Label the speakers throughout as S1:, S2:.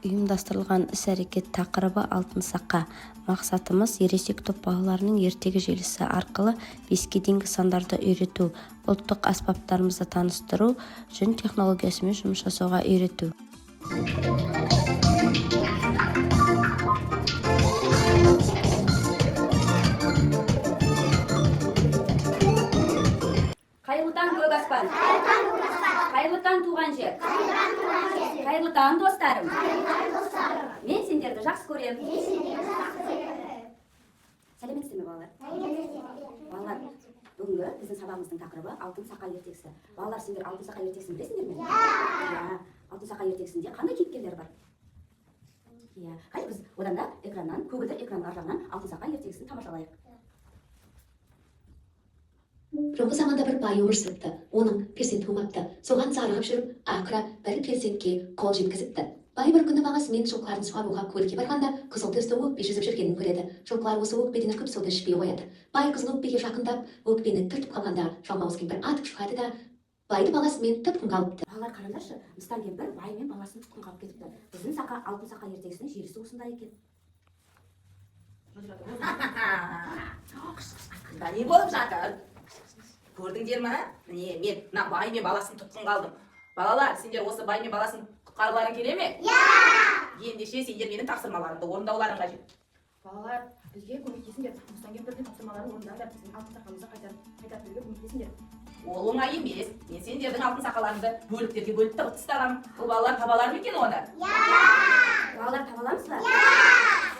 S1: ұйымдастырылған іс-әрекет тақырыбы алтын сақа. Мақсатымыз ересек топ балаларының ертегі желісі арқылы 5-ке дейінгі сандарды үйрету, ұлттық аспаптарымызды таныстыру, жүн технологиясымен жұмыс жасауға үйрету.
S2: Қайырлы таң көк аспан, қайырлы таң туған жер, қайырлы таң достарым. Мен сендерді жақсы көрем. Сәлеметсіздер ме балалар? Балалар, бүгінгі біздің сабағымыздың тақырыбы алтын сақа ертегісі. Балалар, сендер алтын сақа ертегісін білесіңдер ме? Иә, алтын сақа ертегісінде қандай кейіпкерлер бар? Иә, қайда біз одан да экраннан, көгілдір экранның ар жағынан алтын сақа ертегісін тамашалайық.
S3: бұрынғы заманда бір бай өмір сүріпті. Оның перзент туғапты. Соған зарығып жүріп, ақыры бір перзентке қол жеткізіпті. Бай бір күні бағасымен жылқыларын суаруға көлге барғанда қызыл түсті өкпе жүзіп жүргенін көреді. Жылқылар осы өкпеден үркіп суды ішпей қояды. Бай қызыл өкпеге жақындап, өкпені түртіп қалғанда жалмауыз кемпір атып шығады да байды баласымен тұтқын қалыпты.
S2: Балалар, қараңдаршы, Мыстан кемпір бай мен баласын тұтқын қалып кетіпті. Біздің сақа алтын сақа ертегісінің желісі осындай екен.
S4: Не болып жатыр? Көрдіңдер ма? Міне, мен мына бай мен баласын тұтқын қалдым. Балалар, сендер осы бай мен баласын құтқаруларың келе ме? Ендеше сендер менің тапсырмаларымды орындауларың қажет.
S5: Балалар, бізге көмектесіңдер. Мыстан кемпірдің тапсырмаларын орындаңдар. Біздің алтын сақамызды қайтарып беруге көмектесіңдер.
S4: Ол оңай емес. Мен сендердің алтын сақаларыңды бөліктерге бөліп тастағам. Бұл балалар табалар ма екен оны?
S2: Балалар, таба аламыз ба?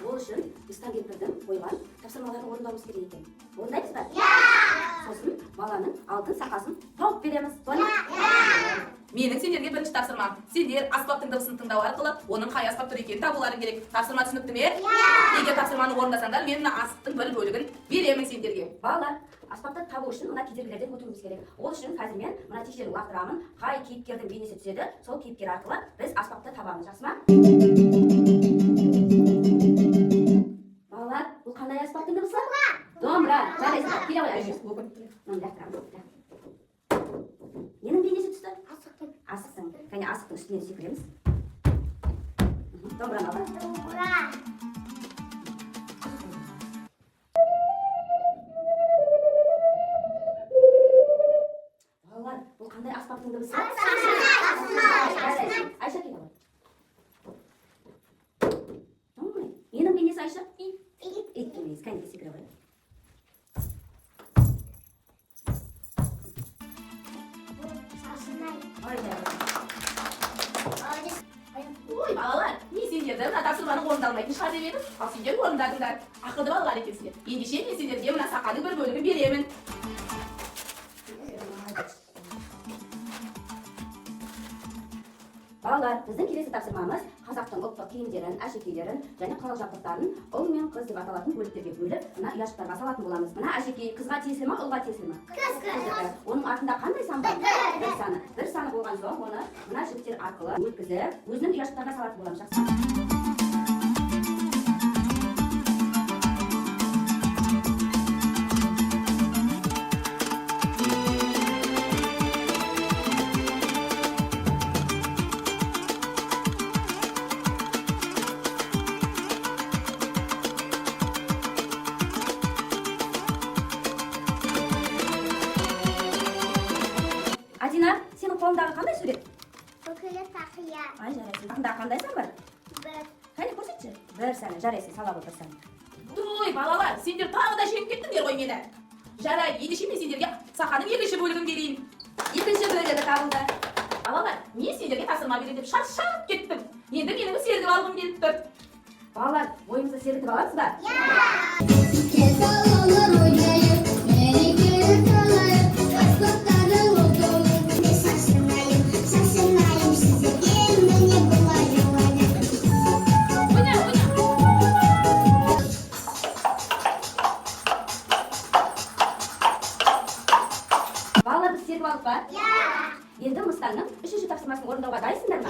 S2: Ол үшін Мыстан кемпірдің қойған тапсырмаларын орындауымыз керек екен. Орындаймыз ба? Сосын баланың алтын сақасын тауып береміз.
S4: Менің сендерге бірінші тапсырмам. Сендер аспаптың дыбысын тыңдау арқылы оның қай аспап тұр екенін табуларың керек. Тапсырма түсінікті ме? Егер тапсырманы орындасаңдар, мен мына аспаптың бір бөлігін беремін сендерге.
S2: Балалар, аспапты табу үшін мына кедергілерден өтуіміз керек. Ол үшін қазір мен мына текшеріп лақтырамын. Қай кейіпкердің бейнесі түседі, сол кейіпкер арқылы біз аспапты табамыз, жақсы ма? Балалар, бұл қандай аспаптың дыбысы? Домбыра. Жарайсыздар, келе қояйық. Ненің бейнесі түсті? Асықтың. Кәне асықтың үстіне секіреміз. Домбыраны алып. Балалар, бұл қандай аспаптың дыбысы? Айша, келе ғой. Ненің бейнесі Айша? Ит келмейіз. Кәне секіре қояйық.
S4: Ой, балалар, мен сендерді мына тапсырманы орындалмайтын шығар деп едім. Ал сендер орындадыңдар. Ақылды балалар екенсіңдер. Ендеше мен сендерге мына сақаның бір бөлігін беремін.
S2: Балалар, біздің келесі тапсырмамыз қазақтың ұлттық киімдерін, әшекейлерін және құрал-жабдықтарын ұл мен қыз деп аталатын бөліктерге бөліп, мына ұяшықтарға салатын боламыз. Мына әшекей қызға тиесілі ме, ұлға тиесілі ме? Қыз. Оның артында қандай сан бар? Бір саны. Бір саны болған соң, оны мына жіптер арқылы өткізіп, өзінің ұяшықтарға салатын боламыз, жақсы ма? Адина, сенің қолындағы қандай сурет?
S6: Бүкілі тақия.
S2: Ай, жарайсың. Тақында қандай сан бар?
S6: Бір.
S2: Қане көрсетші. Бір саны, жарайсың, сала бір саны.
S4: Ой, балалар, сендер тағы да жеңіп кеттіңдер ғой мені. Жарай, ендеше мен сендерге сақаның екінші бөлігін берейін.
S2: Екінші бөлігі табылды.
S4: Балалар, мен сендерге тапсырма берейін деп шаршап кеттім. Енді менің сергіп алғым келіп тұр.
S2: Балалар, ойымызды сергітіп аламыз ба? Балалар, біз сергіп алдық па? Енді Мыстанның үшінші тапсырмасын орындауға дайынсыңдар ма?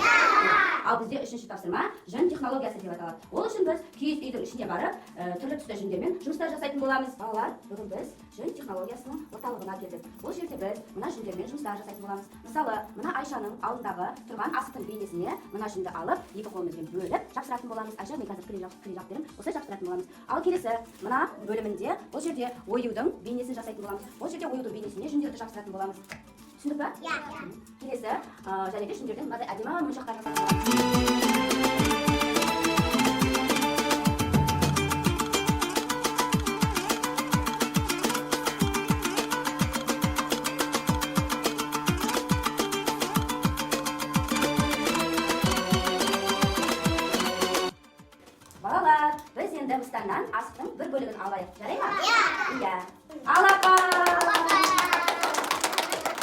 S2: Ал бізде үшінші тапсырма жүн технологиясы деп аталады. Ол үшін біз киіз үйдің ішіне барып, түрлі түсті жүндермен жұмыстар жасайтын боламыз. Балалар, бүгін біз жүн технологиясының орталығына келдік. Бұл жерде біз мына жүндермен жұмыстар жасайтын боламыз. Мысалы, мына Айшаның алдындағы тұрған асықтың бейнесіне мына жүнді алып, екі қолымызбен бөліп жапсыратын боламыз. Айша, мен қазір клей жаптерім, осылай жапсыратын боламыз. Ал келесі мына бөлімінде бұл жерде оюдың бейнесін жасайтын боламыз. Бұл жерде оюдың бейнесіне жүндерді жапсыратын боламыз. Түсіндік па? Келесі, және де жүндерден мынадай әдемі моншақтар жасайтын боламыз. Балалар, біз енді мыстаннан асықтың бір бөлігін алайық. Жарай ма? Иә. Ал апа!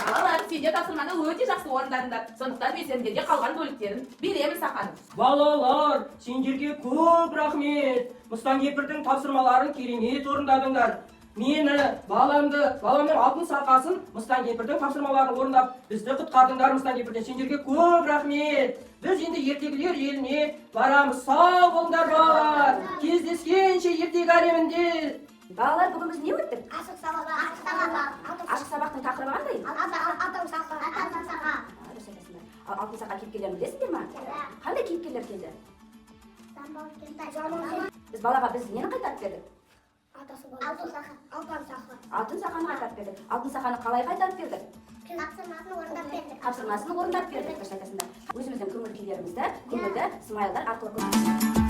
S4: Балалар, сендер тапсырманы өте жақсы орындадыңдар. Сондықтан мен сендерге қалған бөліктерін беремін саған.
S7: Балалар, сендерге көп рахмет. Мыстан кемпірдің тапсырмаларын керемет орындадыңдар. Мені, баламның алтын сақасын Мыстан кемпірдің тапсырмаларын орындап, бізді құтқардыңдар Мыстан кемпірден. Сендерге көп рахмет. Біз енді ертегілер еліне барамыз. Сау болыңдар балалар. Кездескенше ертегі әлемінде.
S2: Балалар, бүгін біз не өттік?
S6: Ашық сабақ.
S2: Ашық сабақтың тақырыбы қандай?
S6: Алтын сақа.
S2: Дұрыс айтасыңдар. Ал алтын сақа кейіпкерлерін білесіңдер ме? Қандай кейіпкерлер келді? Біз балаға нені қайтарып бердік? Алтын сақаны қайтарып бердік. Алтын сақаны қалай қайтарып бердік? Тапсырмасын орындап бердік. Дұрыс айтасыңдар. Өзіміздің көңіл күйлерімізді көңілді смайлдар арқылы көрсетеміз.